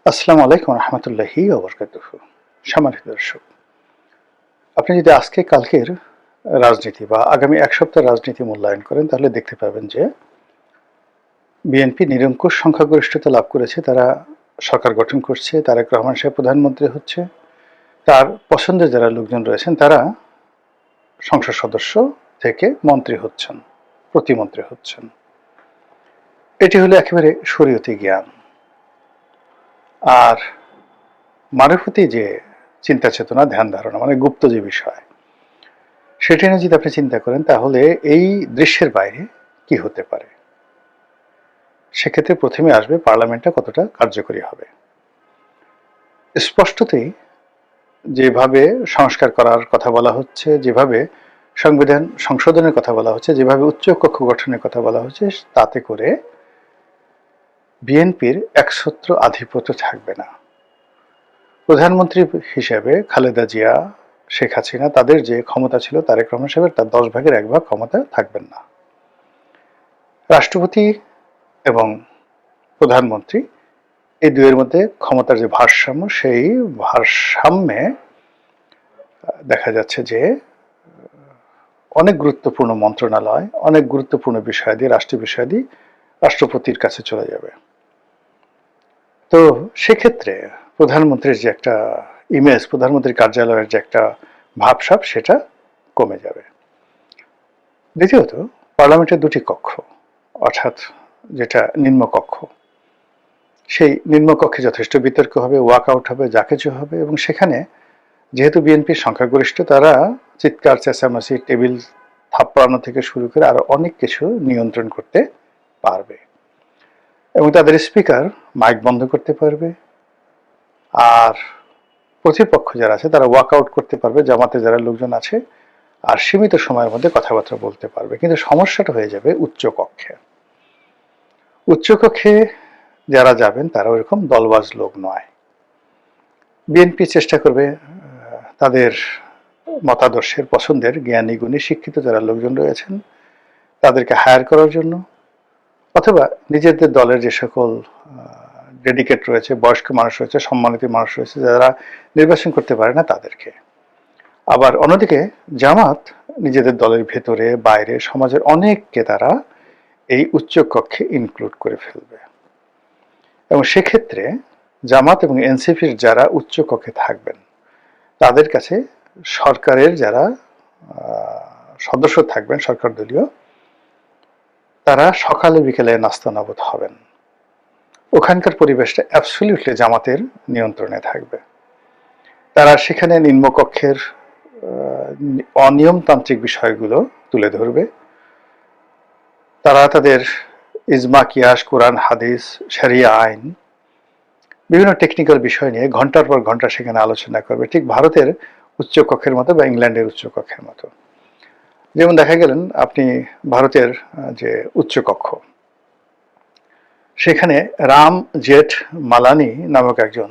আসসালামু আলাইকুম রহমতুল্লাহি ওয়া বারাকাতুহু। সম্মানিত দর্শক, আপনি যদি আজকে কালকের রাজনীতি বা আগামী এক সপ্তাহের রাজনীতি মূল্যায়ন করেন তাহলে দেখতে পাবেন যে বিএনপি নিরঙ্কুশ সংখ্যাগরিষ্ঠতা লাভ করেছে। তারা সরকার গঠন করছে, তারেক রহমান সাহেব প্রধানমন্ত্রী হচ্ছে, তার পছন্দের যারা লোকজন রয়েছেন তারা সংসদ সদস্য থেকে মন্ত্রী হচ্ছেন, প্রতিমন্ত্রী হচ্ছেন। এটি হলো একেবারে শরীয়তি জ্ঞান। আর মারফতি যে চিন্তা চেতনা, ধ্যান ধারণা মানে গুপ্ত যে বিষয়, সেটা নিয়ে যদি আপনি চিন্তা করেন তাহলে এই দৃশ্যের বাইরে কি হতে পারে। সেক্ষেত্রে প্রথমে আসবে পার্লামেন্টটা কতটা কার্যকরী হবে। স্পষ্টতই যেভাবে সংস্কার করার কথা বলা হচ্ছে, যেভাবে সংবিধান সংশোধনের কথা বলা হচ্ছে, যেভাবে উচ্চ কক্ষ গঠনের কথা বলা হচ্ছে, তাতে করে বিএনপির একছত্র আধিপত্য থাকবে না। প্রধানমন্ত্রী হিসেবে খালেদা জিয়া, শেখ হাসিনা, তাদের যে ক্ষমতা ছিল তারেক রহমান সাহেবের তার 10 ভাগের 1 ভাগ ক্ষমতা থাকবেন না। রাষ্ট্রপতি এবং প্রধানমন্ত্রী এই দুয়ের মধ্যে ক্ষমতার যে ভারসাম্য, সেই ভারসাম্যে দেখা যাচ্ছে যে অনেক গুরুত্বপূর্ণ মন্ত্রণালয়, অনেক গুরুত্বপূর্ণ বিষয়াদি, রাষ্ট্রীয় বিষয়াদি রাষ্ট্রপতির কাছে চলে যাবে। তো সেক্ষেত্রে প্রধানমন্ত্রীর যে একটা ইমেজ, প্রধানমন্ত্রীর কার্যালয়ের যে একটা ভাবসাব, সেটা কমে যাবে। দ্বিতীয়ত, পার্লামেন্টের 2টি কক্ষ, অর্থাৎ যেটা নিম্নকক্ষ, সেই নিম্নকক্ষে যথেষ্ট বিতর্ক হবে, ওয়াকআউট হবে, যা কিছু হবে, এবং সেখানে যেহেতু বিএনপির সংখ্যাগরিষ্ঠ, তারা চিৎকার চেঁচামেচি, টেবিল থাপ্পড়ানো থেকে শুরু করে আরো অনেক কিছু নিয়ন্ত্রণ করতে পারবে এবং তাদের স্পিকার মাইক বন্ধ করতে পারবে। আর প্রতিপক্ষ যারা আছে তারা ওয়াকআউট করতে পারবে, জামাতে যারা লোকজন আছে, আর সীমিত সময়ের মধ্যে কথাবার্তা বলতে পারবে। কিন্তু সমস্যাটা হয়ে যাবে উচ্চকক্ষে। উচ্চকক্ষে যারা যাবেন তারা ওইরকম দলবাজ লোক নয়। বিএনপি চেষ্টা করবে তাদের মতাদর্শের, পছন্দের জ্ঞানী গুণী শিক্ষিত যারা লোকজন রয়েছেন তাদেরকে হায়ার করার জন্য, অথবা নিজেদের দলের যে সকল ডেডিকেট রয়েছে, বয়স্ক মানুষ রয়েছে, সম্মানিত মানুষ রয়েছে যারা নির্বাচন করতে পারে না তাদেরকে। আবার অন্যদিকে জামাত নিজেদের দলের ভেতরে বাইরে সমাজের অনেককে তারা এই উচ্চ কক্ষে ইনক্লুড করে ফেলবে এবং সেক্ষেত্রে জামাত এবং এনসিপির যারা উচ্চ কক্ষে থাকবেন তাদের কাছে সরকারের যারা সদস্য থাকবেন, সরকার দলীয়, তারা সকালে বিকেলে নাস্তানাবুদ হবেন। ওখানকার পরিবেশটা অ্যাবসলিউটলি জামাতের নিয়ন্ত্রণে থাকবে। তারা সেখানে নিম্নকক্ষের অনিয়মতান্ত্রিক বিষয়গুলো তুলে ধরবে। তারা তাদের ইজমা, কিয়াস, কোরআন, হাদিস, শরিয়া আইন, বিভিন্ন টেকনিক্যাল বিষয় নিয়ে ঘন্টার পর ঘন্টা সেখানে আলোচনা করবে, ঠিক ভারতের উচ্চকক্ষের মতো বা ইংল্যান্ডের উচ্চকক্ষের মতো। যেমন দেখা গেলেন আপনি ভারতের যে উচ্চকক্ষ, সেখানে রাম জেঠ মালানি নামক একজন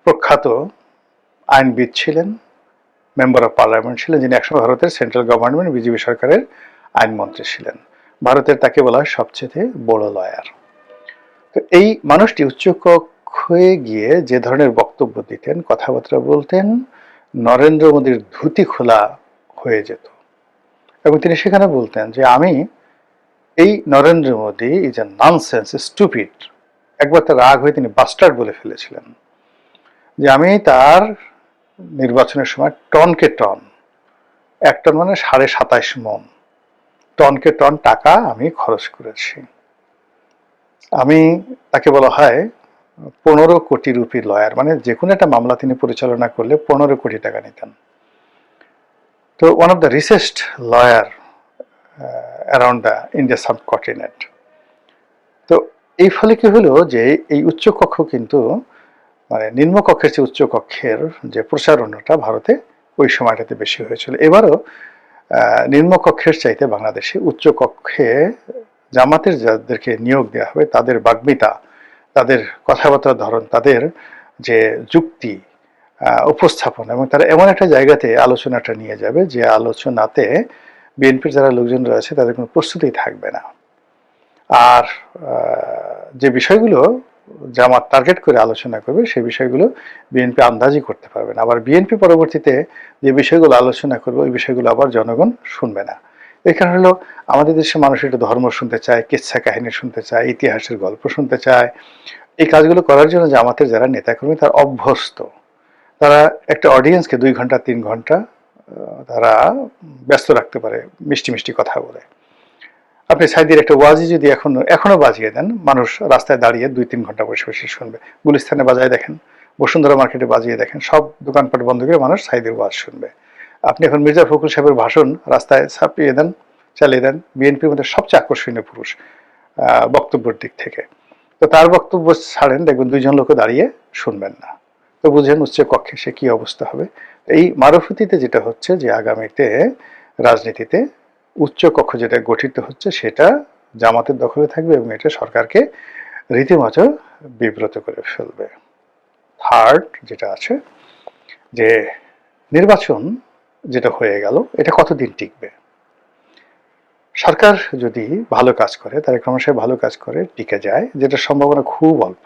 প্রখ্যাত আইনবিদ ছিলেন, মেম্বার অফ পার্লামেন্ট ছিলেন, যিনি একসময় ভারতের সেন্ট্রাল গভর্নমেন্ট বিজেপি সরকারের আইনমন্ত্রী ছিলেন। ভারতের তাকে বলা হয় সবচেয়ে বড় লয়ার। তো এই মানুষটি উচ্চকক্ষে গিয়ে যে ধরনের বক্তব্য দিতেন, কথাবার্তা বলতেন, নরেন্দ্র মোদীর ধুতি খোলা হয়ে যেত এবং তিনি সেখানে বলতেন যে আমি এই Narendra Modi is a nonsense, stupid. একবার তার রাগ হয়ে তিনি বাস্টার্ড বলে ফেলেছিলেন, যে আমি তার নির্বাচনের সময় টনকে টন, 1 টন মানে 27.5 মণ, টনকে টন টাকা আমি খরচ করেছি। আমি, তাকে বলা হয় 15 কোটি রুপি লয়ার, মানে যে কোনো একটা মামলা তিনি পরিচালনা করলে 15 কোটি টাকা নিতেন। তো one of the richest lawyer around the India subcontinent. তো এই ফলে কি হলো যে এই উচ্চকক্ষ কিন্তু মানে নিম্নকক্ষের চেয়ে উচ্চকক্ষের যে প্রচারণাটা ভারতে ওই সময়টাতে বেশি হয়েছিল। এবারও নিম্নকক্ষের চাইতে বাংলাদেশে উচ্চকক্ষে জামাতের যাদেরকে নিয়োগ দেওয়া হবে তাদের বাগ্মিতা, তাদের কথাবার্তার ধরন, তাদের যে যুক্তি উপস্থাপন, এবং তারা এমন একটা জায়গাতে আলোচনাটা নিয়ে যাবে যে আলোচনাতে বিএনপির যারা লোকজন রয়েছে তাদের কোনো প্রস্তুতি থাকবে না। আর যে বিষয়গুলো জামাত টার্গেট করে আলোচনা করবে সেই বিষয়গুলো বিএনপি আন্দাজই করতে পারবে না। আবার বিএনপি পরবর্তীতে যে বিষয়গুলো আলোচনা করবে ওই বিষয়গুলো আবার জনগণ শুনবে না। এই কারণ হলো আমাদের দেশের মানুষ একটু ধর্ম শুনতে চায়, কিচ্ছা কাহিনী শুনতে চায়, ইতিহাসের গল্প শুনতে চায়। এই কাজগুলো করার জন্য জামাতের যারা নেতাকর্মী তারা অভ্যস্ত। তারা একটা অডিয়েন্সকে 2 ঘন্টা 3 ঘন্টা তারা ব্যস্ত রাখতে পারে মিষ্টি মিষ্টি কথা বলে। আপনি সাইদির একটা ওয়াজি যদি এখনো বাজিয়ে দেন, মানুষ রাস্তায় দাঁড়িয়ে 2-3 ঘন্টা বসে বসে শুনবে। গুলিস্তানে বাজায় দেখেন, বসুন্ধরা মার্কেটে বাজিয়ে দেখেন, সব দোকানপাট বন্ধ করে মানুষ সাইদির ওয়াজ শুনবে। আপনি এখন মির্জা ফখরুল সাহেবের ভাষণ রাস্তায় ছাপিয়ে দেন, চালিয়ে দেন, বিএনপির মধ্যে সবচেয়ে আকর্ষণীয় পুরুষ বক্তব্যের দিক থেকে। তো তার বক্তব্য ছাড়েন, দেখবেন 2 জন লোকও দাঁড়িয়ে শুনবেন না। তো বুঝেন উচ্চ কক্ষে সে কি অবস্থা হবে। এই মারুফতিতে যেটা হচ্ছে যে আগামীতে রাজনীতিতে উচ্চ কক্ষ যেটা গঠিত হচ্ছে সেটা জামাতের দখলে থাকবে এবং এটা সরকারকে রীতিমতো বিব্রত করে ফেলবে। থার্ড যেটা আছে যে নির্বাচন যেটা হয়ে গেল এটা কতদিন টিকবে। সরকার যদি ভালো কাজ করে, তারেক রহমান সাহেব ভালো কাজ করে, টিকে যায়, যেটা সম্ভাবনা খুব অল্প,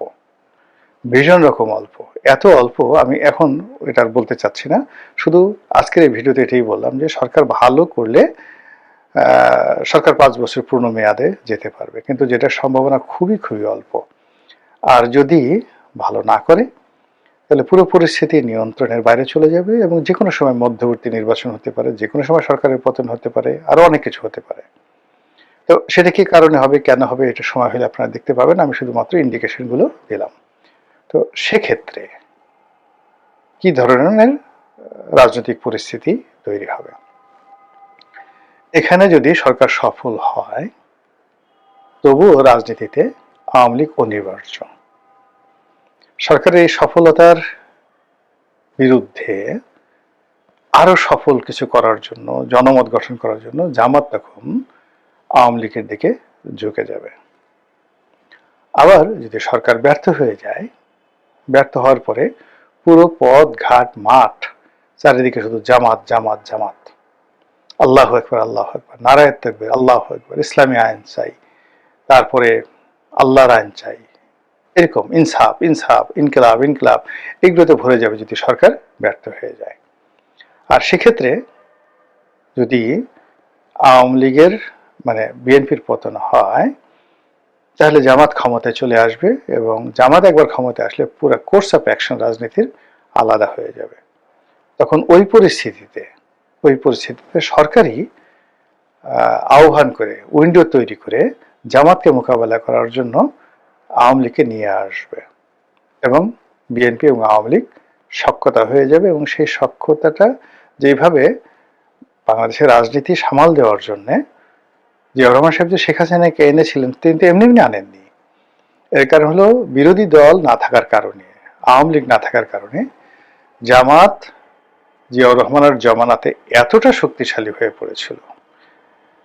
ভীষণ রকম অল্প। এত অল্প আমি এখন এটা আর বলতে চাচ্ছি না, শুধু আজকের এই ভিডিওতে এটাই বললাম যে সরকার ভালো করলে সরকার 5 বছর পূর্ণ মেয়াদে যেতে পারবে, কিন্তু যেটা সম্ভাবনা খুবই খুবই অল্প। আর যদি ভালো না করে তাহলে পুরো পরিস্থিতি নিয়ন্ত্রণের বাইরে চলে যাবে এবং যে কোনো সময় মধ্যবর্তী নির্বাচন হতে পারে, যে কোনো সময় সরকারের পতন হতে পারে, আরো অনেক কিছু হতে পারে। তো সেটা কি কারণে হবে, কেন হবে, এটা সময় হলে আপনারা দেখতে পাবেন। আমি শুধুমাত্র ইন্ডিকেশনগুলো দিলাম। তো সেক্ষেত্রে কি ধরনের রাজনৈতিক পরিস্থিতি তৈরি হবে। এখানে যদি সরকার সফল হয় তবুও রাজনীতিতে আওয়ামী লীগ অনিবার্য। সরকারের এই সফলতার বিরুদ্ধে আরো সফল কিছু করার জন্য, জনমত গঠন করার জন্য জামাত তখন আওয়ামী লীগের দিকে ঝুঁকে যাবে। আবার যদি সরকার ব্যর্থ হয়ে যায়, ব্যর্থ হওয়ার পরে পুরো পথ ঘাট মাঠ চারিদিকে শুধু জামাত জামাত জামাত, আল্লাহু আকবার আল্লাহু আকবার, নারায়ে তাকবীর, আল্লাহু আকবার, ইসলামী আইন চাই, তারপরে আল্লাহর আইন চাই, এরকম ইনসাফ ইনসাফ, ইনকিলাব ইনকিলাব, এগুলোতে ভরে যাবে যদি সরকার ব্যর্থ হয়ে যায়। আর সেক্ষেত্রে যদি আওয়ামী লীগের মানে বিএনপির পতন হয় তাহলে জামাত ক্ষমতায় চলে আসবে এবং জামাত একবার ক্ষমতায় আসলে পুরো কোর্স অফ অ্যাকশন রাজনীতির আলাদা হয়ে যাবে। তখন ওই পরিস্থিতিতে সরকারই আহ্বান করে, উইন্ডো তৈরি করে জামাতকে মোকাবেলা করার জন্য আওয়ামী লীগকে নিয়ে আসবে এবং বিএনপি এবং আওয়ামী লীগ সখ্যতা হয়ে যাবে। এবং সেই সখ্যতাটা যেভাবে বাংলাদেশের রাজনীতি সামাল দেওয়ার জন্য জিয়াউর রহমান সাহেব যে শেখ হাসিনাকে এনেছিলেন তিনি তো এমনি এমনি আনেননি। এর কারণ হলো বিরোধী দল না থাকার কারণে, আওয়ামী লীগ না থাকার কারণে জামাত জিয়াউর রহমানের জমানাতে এতটা শক্তিশালী হয়ে পড়েছিল,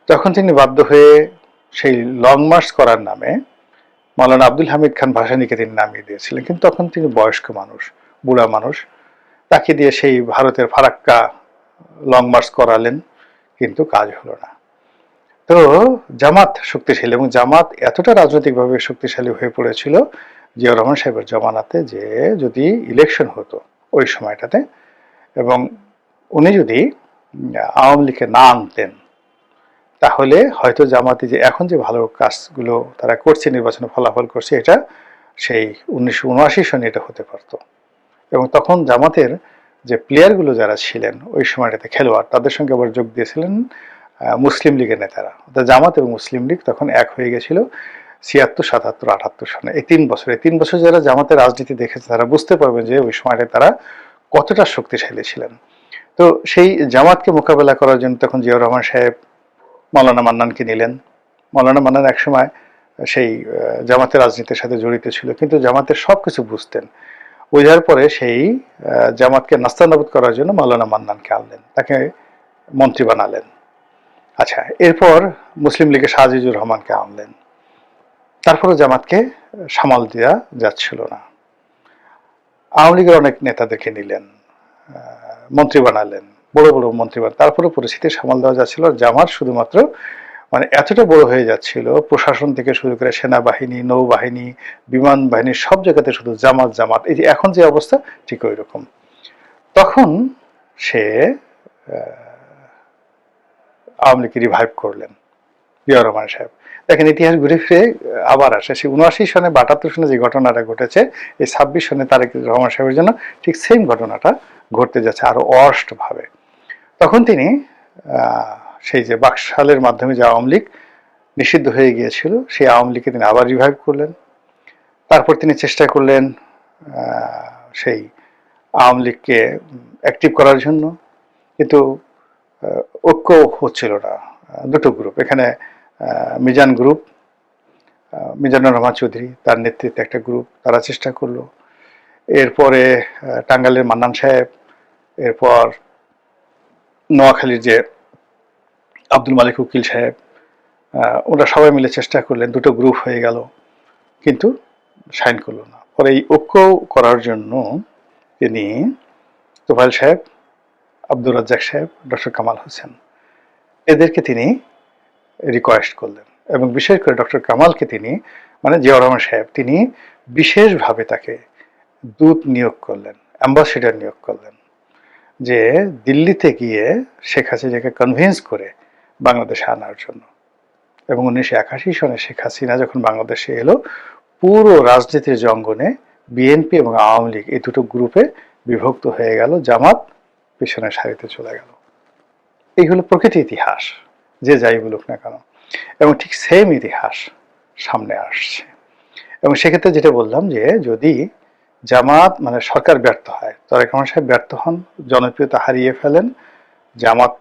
তখন তিনি বাধ্য হয়ে সেই লং মার্চ করার নামে মাওলানা আব্দুল হামিদ খান ভাসানীকে তিনি নামিয়ে দিয়েছিলেন। কিন্তু তখন তিনি বয়স্ক মানুষ, বুড়া মানুষ, তাকে দিয়ে সেই ভারতের ফারাক্কা লং মার্চ করালেন, কিন্তু কাজ হলো না। তো জামাত শক্তিশালী এবং জামাত এতটা রাজনৈতিকভাবে শক্তিশালী হয়ে পড়েছিল জিয়াউর রহমান সাহেবের জমানাতে যে যদি ইলেকশন হতো ওই সময়টাতে এবং উনি যদি আওয়ামী লীগকে না আনতেন তাহলে হয়তো জামাতি যে এখন যে ভালো কাজগুলো তারা করছে, নির্বাচনে ফলাফল করছে, এটা সেই 1979 সনে এটা হতে পারতো। এবং তখন জামাতের যে প্লেয়ারগুলো যারা ছিলেন ওই সময়টাতে খেলোয়াড়, তাদের সঙ্গে আবার যোগ দিয়েছিলেন মুসলিম লীগের নেতারা। অর্থাৎ জামাত এবং মুসলিম লীগ তখন এক হয়ে গেছিল 76, 77, 78 সনে। এই 3 বছর যারা জামাতের রাজনীতি দেখেছে তারা বুঝতে পারবেন যে ওই সময়টায় তারা কতটা শক্তিশালী ছিলেন। তো সেই জামাতকে মোকাবেলা করার জন্য তখন জিয়াউর রহমান সাহেব মাওলানা মান্নানকে নিলেন। মাওলানা মান্নান একসময় সেই জামাতের রাজনীতির সাথে জড়িত ছিল, কিন্তু জামাতের সবকিছু বুঝতেন। বোঝার পরে সেই জামাতকে নাস্তানাবুদ করার জন্য মাওলানা মান্নানকে আনলেন, তাকে মন্ত্রী বানালেন। আচ্ছা, এরপর মুসলিম লীগের শাহজিজুর রহমানকে আনলেন। তারপরে জামাতকে সামাল দেওয়া যাচ্ছিল না। আওয়ামী লীগের অনেক নেতাদেরকে নিলেন, মন্ত্রী বানালেন, বড় বড় মন্ত্রী বানালেন, তারপরে পরিস্থিতি সামাল দেওয়া যাচ্ছিল। জামাত শুধুমাত্র মানে এতটা বড় হয়ে যাচ্ছিল, প্রশাসন থেকে শুরু করে সেনাবাহিনী, নৌবাহিনী, বিমান বাহিনী, সব জায়গাতে শুধু জামাত জামাত। এই যে এখন যে অবস্থা ঠিক ওই রকম। তখন সে আওয়ামী লীগকে রিভাইভ করলেন জিয়াউর রহমান সাহেব। দেখেন ইতিহাস ঘুরে ফিরে আবার আসে, সেই 79 সনে বা 78 সনে যে ঘটনাটা ঘটেছে, এই 26 সনে তারেক রহমান সাহেবের জন্য ঠিক সেম ঘটনাটা ঘটতে যাচ্ছে আরো অষ্ট ভাবে। তখন তিনি সেই যে বাকশালের মাধ্যমে যে আওয়ামী লীগ নিষিদ্ধ হয়ে গিয়েছিল, সেই আওয়ামী লীগকে তিনি আবার রিভাইভ করলেন। তারপর তিনি চেষ্টা করলেন সেই আওয়ামী লীগকে অ্যাক্টিভ করার জন্য, কিন্তু ঐক্য হচ্ছিল না। দুটো গ্রুপ, এখানে মিজান গ্রুপ, মিজানুর রহমান চৌধুরী তার নেতৃত্বে একটা গ্রুপ, তারা চেষ্টা করলো। এরপরে টাঙ্গাইলের মান্নান সাহেব, এরপর নোয়াখালীর যে আব্দুল মালিক উকিল সাহেব, ওরা সবাই মিলে চেষ্টা করলেন, দুটো গ্রুপ হয়ে গেল, কিন্তু সাইন করলো না। পরে এই ঐক্য করার জন্য তিনি তোফায়েল সাহেব, আব্দুর রাজ্জাক সাহেব, ডক্টর কামাল হোসেন, এদেরকে তিনি রিকোয়েস্ট করলেন, এবং বিশেষ করে ডক্টর কামালকে তিনি, মানে জিয়াউর রহমান সাহেব, তিনি বিশেষভাবে তাকে দূত নিয়োগ করলেন, অ্যাম্বাসেডর নিয়োগ করলেন, যে দিল্লিতে গিয়ে শেখ হাসিনাকে কনভিন্স করে বাংলাদেশে আনার জন্য। এবং 1981 সনে শেখ হাসিনা যখন বাংলাদেশে এলো, পুরো রাজনীতির জঙ্গনে বিএনপি এবং আওয়ামী লীগ এই দুটো গ্রুপে বিভক্ত হয়ে গেল, জামাত পিছনের সারিতে চলে গেল। এই হলো প্রকৃত ইতিহাস, যে যাই বলুক না কেন। এবং ঠিক সেম ইতিহাস সামনে আসছে। এবং সেক্ষেত্রে যেটা বললাম, যে যদি জামাত মানে সরকার ব্যর্থ হয়, তারেক রহমান সাহেব ব্যর্থ হন, জনপ্রিয়তা হারিয়ে ফেলেন, জামাত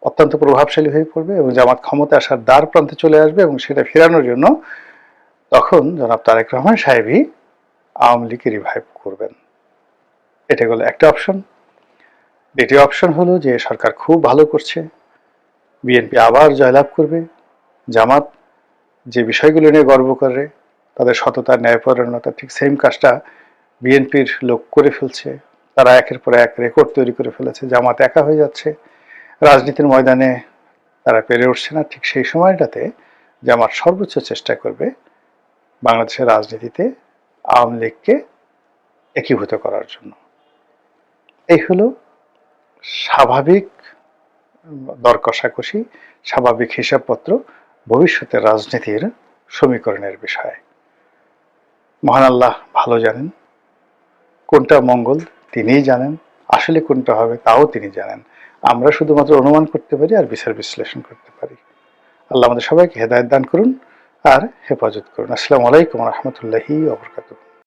অত্যন্ত প্রভাবশালী হয়ে পড়বে এবং জামাত ক্ষমতা আসার দ্বার প্রান্তে চলে আসবে, এবং সেটা ফেরানোর জন্য তখন জনাব তারেক রহমান সাহেবই আওয়ামী লীগকে রিভাইভ করবেন। এটা হলো একটা অপশন। দ্বিতীয় অপশন হলো যে সরকার খুব ভালো করছে, বিএনপি আবার জয়লাভ করবে, জামাত যে বিষয়গুলো নিয়ে গর্ব করে, তাদের সততা, ন্যায়পরায়ণতা, ঠিক সেম কাজটা বিএনপির লোক করে ফেলছে, তারা একের পর এক রেকর্ড তৈরি করে ফেলেছে, জামাত একা হয়ে যাচ্ছে, রাজনীতির ময়দানে তারা পেরে উঠছে না। ঠিক সেই সময়টাতে জামাত সর্বোচ্চ চেষ্টা করবে বাংলাদেশের রাজনীতিতে আওয়ামী লীগকে একীভূত করার জন্য। এই হলো স্বাভাবিক দর কষাকষি, স্বাভাবিক হিসাবপত্র ভবিষ্যতের রাজনীতির সমীকরণের বিষয়। মহান আল্লাহ ভালো জানেন, কোনটা মঙ্গল তিনিই জানেন, আসলে কোনটা হবে তাও তিনি জানেন। আমরা শুধুমাত্র অনুমান করতে পারি আর বিচার বিশ্লেষণ করতে পারি। আল্লাহ আমাদের সবাইকে হেদায়েত দান করুন আর হেফাজত করুন। আসসালামু আলাইকুম ওয়া রাহমাতুল্লাহি ওয়া বারাকাতুহু।